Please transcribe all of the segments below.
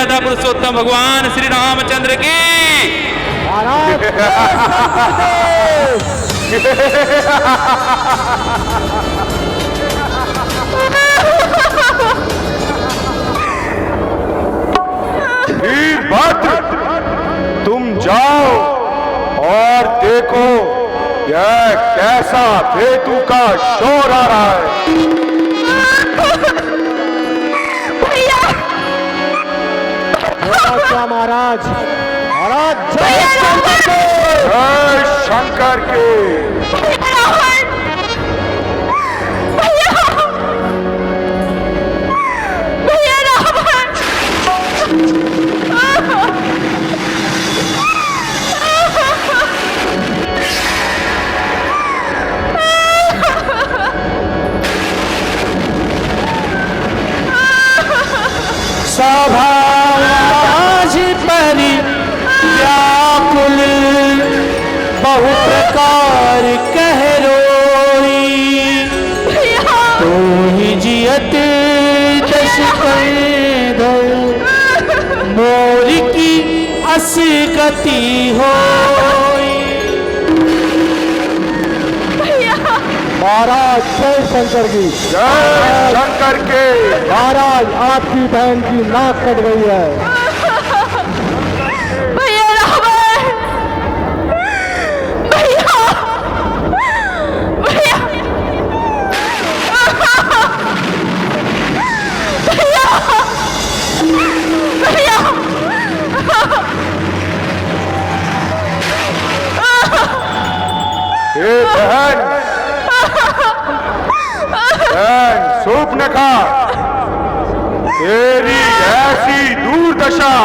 मर्यादा पुरुषोत्तम भगवान श्री रामचंद्र की। वीरभद्र, तुम जाओ और देखो यह कैसा भेतु का शोर आ रहा है। महाराज, महाराज जय शंकर के। सभाज परि व्याकुल बहु प्रकार कह रोई, तो ही जियत दश कंधर मोर की अस गति होई। महाराज जय शंकर की। जय शंकर के। महाराज आपकी बहन की नाक कट गई है। भैया रावण, भैया भैया भैया हे बहन, सूपनखा, तेरी ऐसी दुर्दशा,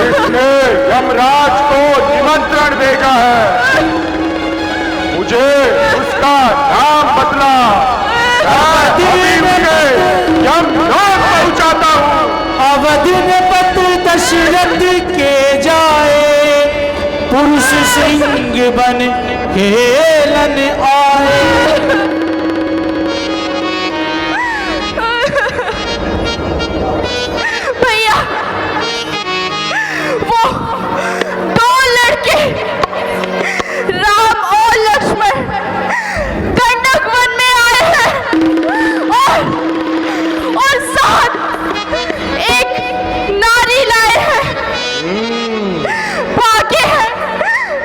इसने यमराज को निमंत्रण भेजा है। मुझे उसका नाम बदला, यमलोक पहुंचाता हूँ। अवधिन पत्र दशरथ के जाए, पुरुष सिंह बन खेलन आए। राम और लक्ष्मण गंडक वन में आए हैं और साथ एक नारी लाए हैं। भागे हैं,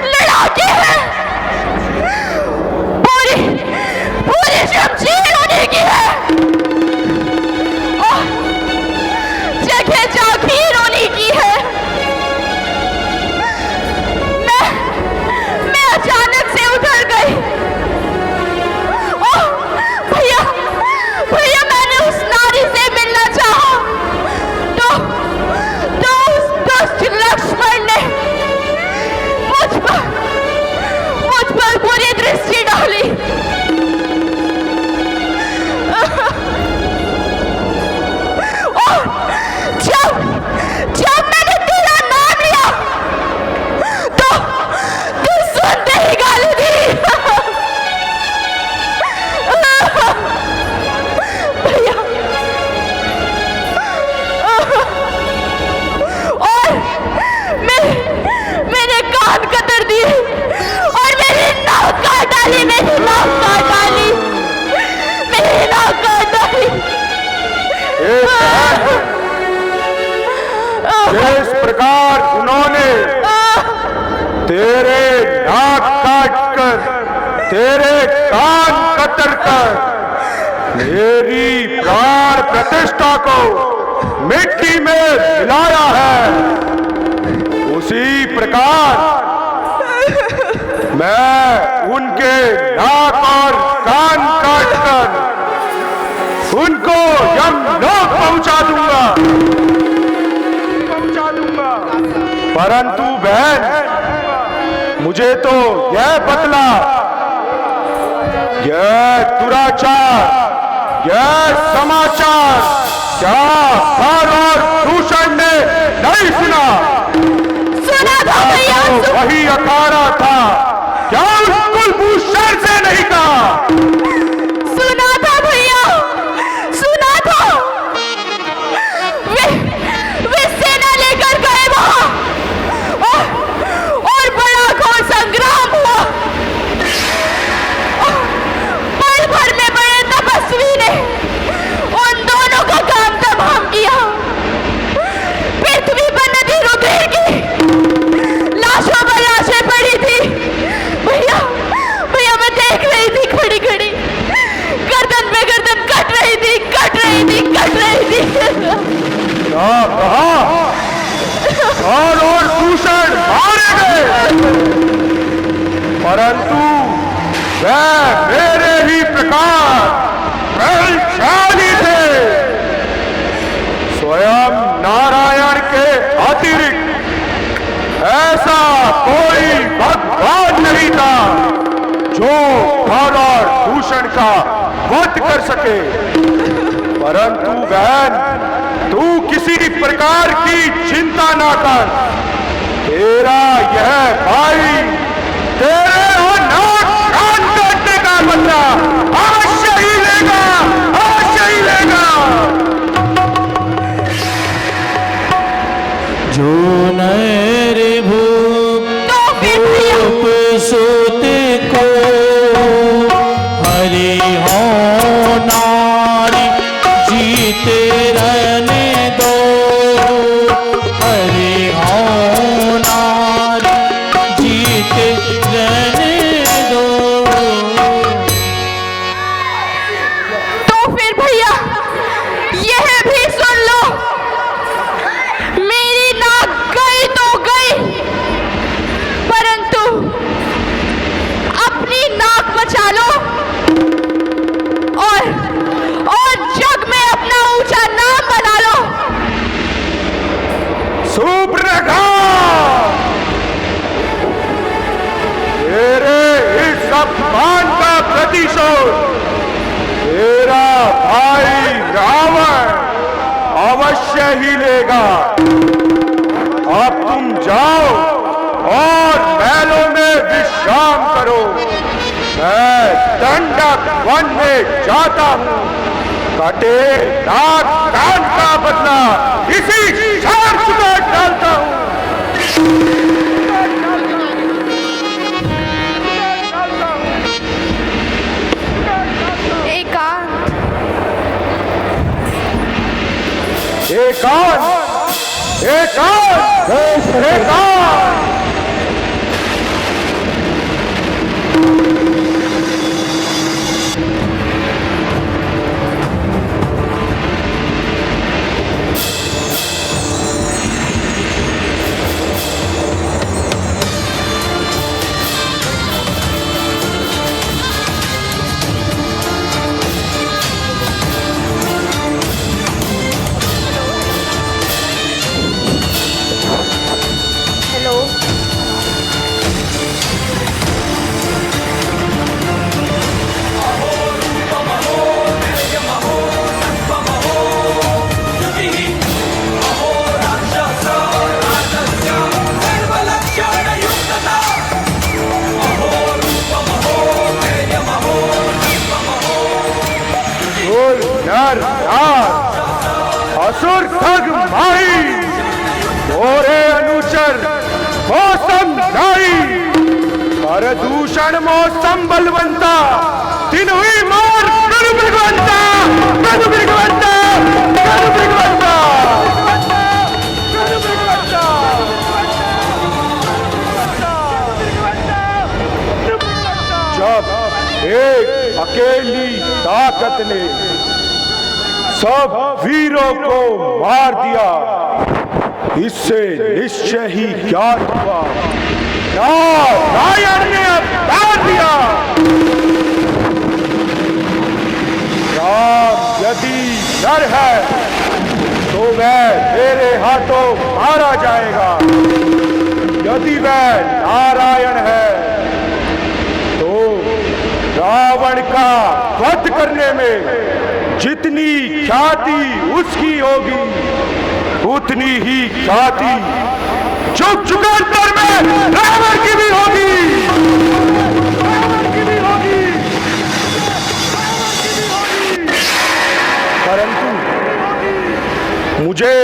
लड़ाके हैं, पूरी पूरी शमशीर होने की है और जगह जागीर होने की है। अचानक से उधर गई। ओह भैया, भैया मैंने उस नारी से मिलना चाहा तो उस दुष्ट लक्ष्मण ने मुझ पर बुरी दृष्टि डाली। और जब मैंने तेरा नाम लिया तो सुनते ही गाली दी। भैया और मैंने कान कतर दिए और मेरी नाक काट डाली, मेरी नाक काट डाली, मेरी नाक काट डाली। जिस प्रकार उन्होंने तेरे नाक काट कर, तेरे कान कतर कर मेरी प्राण प्रतिष्ठा को मिट्टी में मिलाया है, उसी प्रकार मैं उनके नाक और कान काट कर उनको यमलोक पहुंचा दूंगा। परंतु बहन, मुझे तो यह बतला, यह दुराचार, यह समाचार क्या हर और दूषण ने नहीं सुना? सुना था भैया, तो वही अखाड़ा था, क्या उस कुलभूषण से नहीं कहा? सुना था भैया, सुना था। वे और दूषण मारे गए, परंतु वह मेरे ही प्रकार बलशाली थे। स्वयं नारायण के अतिरिक्त ऐसा कोई भगवान नहीं था जो धन और दूषण का वध कर सके। परंतु बहन, तू किसी प्रकार की चिंता ना कर। तेरा यह भाई तेरे और नाक कान काटने का बदला अवश्य ही लेगा, अवश्य ही लेगा। जो नैरे भूप सुत को हरि हो नारी जीते रहने दो, हरि हो नारी जीते रहने दो। तो फिर भैया यह भी सुन लो, मेरी नाक गई तो गई, परंतु अपनी नाक बचा लो और जग में अपना ऊंचा नाम बना लो। सुप्रखा, तेरे इस अपमान का प्रतिशोध तेरा भाई रावण अवश्य ही लेगा। अब तुम जाओ और महलों में विश्राम करो। मैं दंडक वन में जाता हूँ। कटे नाक कान का बदला इसी क्षण चुका डालता हूँ। एकांत, एकांत, एकांत। असुर ठग माही मोरे अनुचर मौसम जाई, प्रदूषण मौसम बलवंता दिन हुई मार प्रभु भगवंता, प्रभु भगवंता, प्रभु भगवंता, प्रभु भगवंता। जब एक अकेली ताकत ने सब वीरों को मार दिया, इससे निश्चय ही ज्ञात हुआ नारायण ने अवतार दिया। राम यदि नर है तो वह मेरे हाथों मारा जाएगा, यदि वह नारायण है तो रावण का वध करने में जितनी ख्याति उसकी होगी उतनी ही ख्याति चुप चुकांतर में रावण की भी होगी, रावण की भी होगी, परंतु मुझे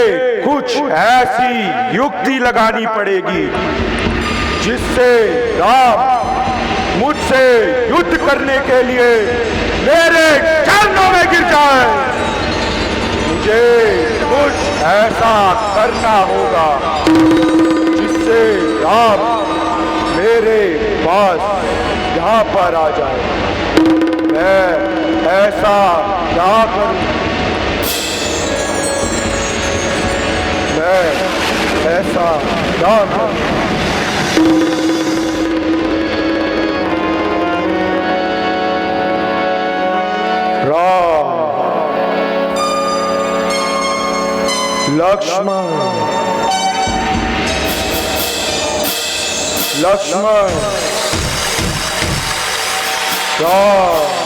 कुछ ऐसी युक्ति लगानी पड़ेगी जिससे राम मुझसे युद्ध करने के लिए मेरे चरणों में गिर जाए। मुझे कुछ ऐसा करना होगा जिससे राम मेरे पास यहाँ पर आ जाए। मैं ऐसा क्या करूं, मैं ऐसा याद राम लक्ष्मण लक्ष्मण राम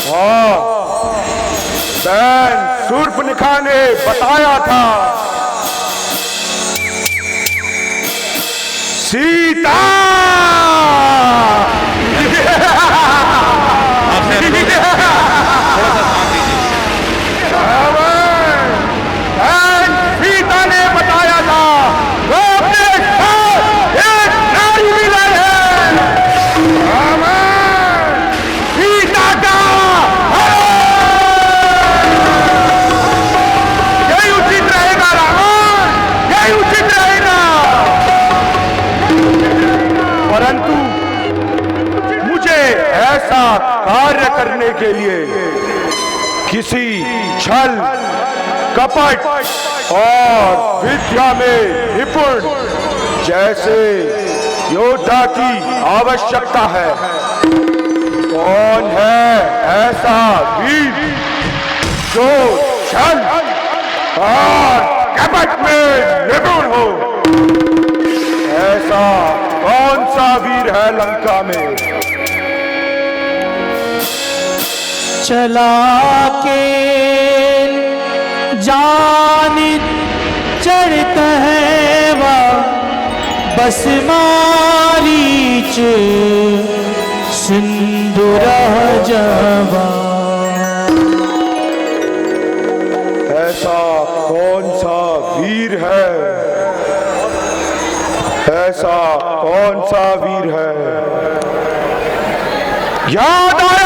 हाँ बहन शूर्पणखा ने बताया था सीता सीता ने बताया था वो अपने साथ एक नारी भी लाई है। सीता का यही उचित रहेगा रावण, यही उचित रहेगा। परंतु मुझे ऐसा कार्य करने के लिए किसी छल कपट और विद्या में निपुण जैसे योद्धा की आवश्यकता है। कौन है ऐसा वीर जो छल और कपट में निपुण हो? ऐसा कौन सा वीर है लंका में? चला के जान चढ़त है वा बस मारीच सिंदूर जवा। ऐसा कौन सा वीर है? ऐसा कौन सा वीर है? याद आया